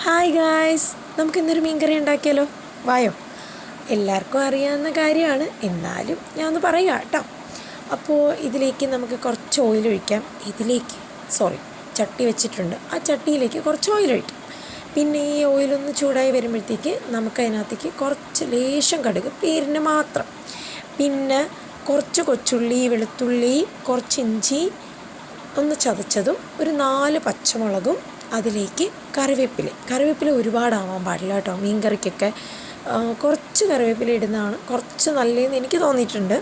Hi guys, നമുക്ക് ഇന്നൊരു മീൻകറി ഉണ്ടാക്കിയാലോ? വായോ. എല്ലാവർക്കും അറിയാവുന്ന കാര്യമാണ്, എന്നാലും ഞാൻ ഒന്ന് പറയുക കേട്ടോ. അപ്പോൾ ഇതിലേക്ക് നമുക്ക് കുറച്ച് ഓയിൽ ഒഴിക്കാം. ചട്ടി വെച്ചിട്ടുണ്ട്. ആ ചട്ടിയിലേക്ക് കുറച്ച് ഓയിൽ ഒഴിക്കാം. പിന്നെ ഈ ഓയിലൊന്ന് ചൂടായി വരുമ്പോഴത്തേക്ക് നമുക്കതിനകത്തേക്ക് കുറച്ച് ലേശം കടുക്, പേരിന് മാത്രം, പിന്നെ കുറച്ച് കൊച്ചുള്ളി, വെളുത്തുള്ളി, കുറച്ച് ഇഞ്ചി ഒന്ന് ചതച്ചതും, ഒരു 4 പച്ചമുളകും, അതിലേക്ക് കറിവേപ്പില ഒരുപാടാവാൻ പാടില്ല കേട്ടോ. മീൻ കറിക്കൊക്കെ കുറച്ച് കറിവേപ്പില ഇടുന്നതാണ് കുറച്ച് നല്ലതെന്ന് എനിക്ക് തോന്നിയിട്ടുണ്ട്.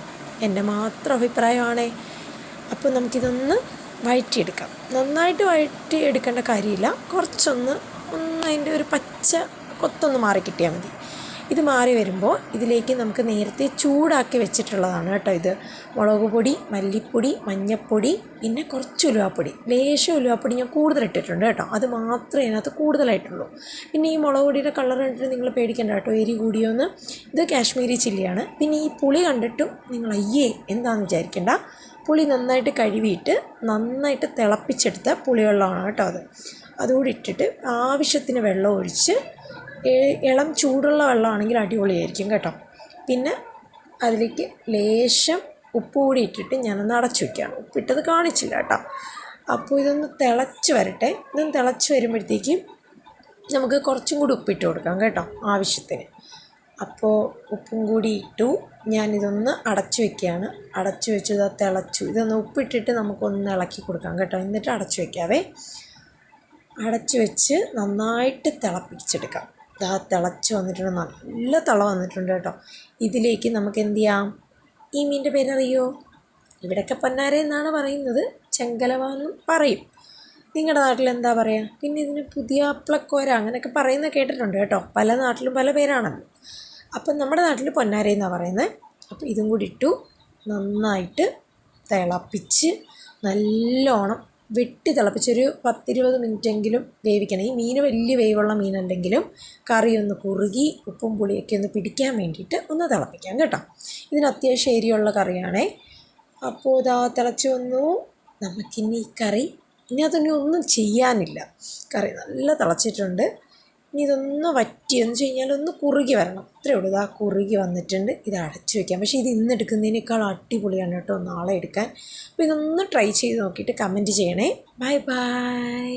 എൻ്റെ മാത്രം അഭിപ്രായമാണേ. അപ്പോൾ നമുക്കിതൊന്ന് വഴറ്റിയെടുക്കാം. നന്നായിട്ട് വഴറ്റിയെടുക്കേണ്ട കാര്യമില്ല, കുറച്ചൊന്ന് അതിൻ്റെ ഒരു പച്ച കൊത്തൊന്ന് മാറി കിട്ടിയാൽ മതി. ഇത് മാറി വരുമ്പോൾ ഇതിലേക്ക് നമുക്ക് നേരത്തെ ചൂടാക്കി വെച്ചിട്ടുള്ളതാണ് കേട്ടോ. ഇത് മുളക് പൊടി, മല്ലിപ്പൊടി, മഞ്ഞൾപ്പൊടി, പിന്നെ കുറച്ച് ഉലുവാപ്പൊടി, ലേശം ഉലുവാപ്പൊടി ഞാൻ കൂടുതലിട്ടിട്ടുണ്ട് കേട്ടോ. അത് മാത്രമേ അതിനകത്ത് കൂടുതലായിട്ടുള്ളൂ. പിന്നെ ഈ മുളക് പൊടിയുടെ കളർ കണ്ടിട്ട് നിങ്ങൾ പേടിക്കേണ്ട കേട്ടോ, എരി കൂടിയോന്ന്. ഇത് കാശ്മീരി ചില്ലിയാണ്. പിന്നെ ഈ പുളി കണ്ടിട്ടും നിങ്ങൾ അയ്യേ എന്താണെന്ന് വിചാരിക്കേണ്ട. പുളി നന്നായിട്ട് കഴുകിയിട്ട് നന്നായിട്ട് തിളപ്പിച്ചെടുത്ത പുളിവെള്ളമാണ് കേട്ടോ. അതുകൂടി ഇട്ടിട്ട് ആവശ്യത്തിന് വെള്ളം ഒഴിച്ച്, ഇളം ചൂടുള്ള വെള്ളമാണെങ്കിൽ അടിപൊളിയായിരിക്കും കേട്ടോ. പിന്നെ അതിലേക്ക് ലേശം ഉപ്പ് കൂടി ഇട്ടിട്ട് ഞാനൊന്ന് അടച്ചു വയ്ക്കുകയാണ്. ഉപ്പിട്ടത് കാണിച്ചില്ല കേട്ടോ. അപ്പോൾ ഇതൊന്ന് തിളച്ച് വരട്ടെ. ഇതൊന്ന് തിളച്ച് വരുമ്പോഴത്തേക്കും നമുക്ക് കുറച്ചും കൂടി ഉപ്പിട്ട് കൊടുക്കാം കേട്ടോ, ആവശ്യത്തിന്. അപ്പോൾ ഉപ്പും കൂടി ഇട്ടു. ഞാനിതൊന്ന് അടച്ചു വയ്ക്കുകയാണ്. അടച്ചു വെച്ചു, ഇതാ തിളച്ചു. ഇതൊന്ന് ഉപ്പിട്ടിട്ട് നമുക്കൊന്ന് ഇളക്കി കൊടുക്കാം കേട്ടോ. എന്നിട്ട് അടച്ചു വയ്ക്കാവേ. അടച്ചു വെച്ച് നന്നായിട്ട് തിളപ്പിച്ചെടുക്കാം. ഇതാ തിളച്ച് വന്നിട്ടുണ്ട്, നല്ല തിള വന്നിട്ടുണ്ട് കേട്ടോ. ഇതിലേക്ക് നമുക്ക് എന്ത് ചെയ്യാം? ഈ മീനിൻ്റെ പേരറിയോ? ഇവിടെയൊക്കെ പൊന്നാര എന്നാണ് പറയുന്നത്, ചെങ്കലവ എന്നും പറയും. നിങ്ങളുടെ നാട്ടിൽ എന്താ പറയുക? പിന്നെ ഇതിന് പുതിയാപ്ലക്കോര അങ്ങനെയൊക്കെ പറയുന്നത് കേട്ടിട്ടുണ്ട് കേട്ടോ. പല നാട്ടിലും പല പേരാണല്ലോ. അപ്പം നമ്മുടെ നാട്ടിൽ പൊന്നാര എന്നാണ് പറയുന്നത്. അപ്പോൾ ഇതും കൂടി ഇട്ടു, നന്നായിട്ട് തിളപ്പിച്ച് നല്ലോണം വെട്ടി തിളപ്പിച്ചൊരു 10-20 മിനിറ്റെങ്കിലും വേവിക്കണം. ഈ മീൻ വലിയ വേവുള്ള മീനല്ലെങ്കിലും കറി ഒന്ന് കുറുകി ഉപ്പും പുളിയൊക്കെ ഒന്ന് പിടിക്കാൻ വേണ്ടിയിട്ട് ഒന്ന് തിളപ്പിക്കാം കേട്ടോ. ഇതിന് അത്യാവശ്യം എരിയുള്ള കറിയാണേ. അപ്പോൾ ഇതാ തിളച്ച് വന്നു. നമുക്കിനി ഈ കറി, ഇനി അതൊന്നും ഒന്നും ചെയ്യാനില്ല. കറി നല്ല തിളച്ചിട്ടുണ്ട്. ഇനി ഇതൊന്ന് വറ്റിയെന്ന് വെച്ച് കഴിഞ്ഞാൽ ഒന്ന് കുറുകി വരണം, അത്രേ ഉള്ളൂ. ഇതാ കുറുകി വന്നിട്ടുണ്ട്. ഇത് അടച്ചു വയ്ക്കാം. പക്ഷേ ഇത് ഇന്ന് എടുക്കുന്നതിനേക്കാൾ അടിപൊളിയാണ് കേട്ടോ നാളെ എടുക്കാൻ. അപ്പോൾ ഇതൊന്ന് ട്രൈ ചെയ്ത് നോക്കിയിട്ട് കമൻറ്റ് ചെയ്യണേ. Bye bye.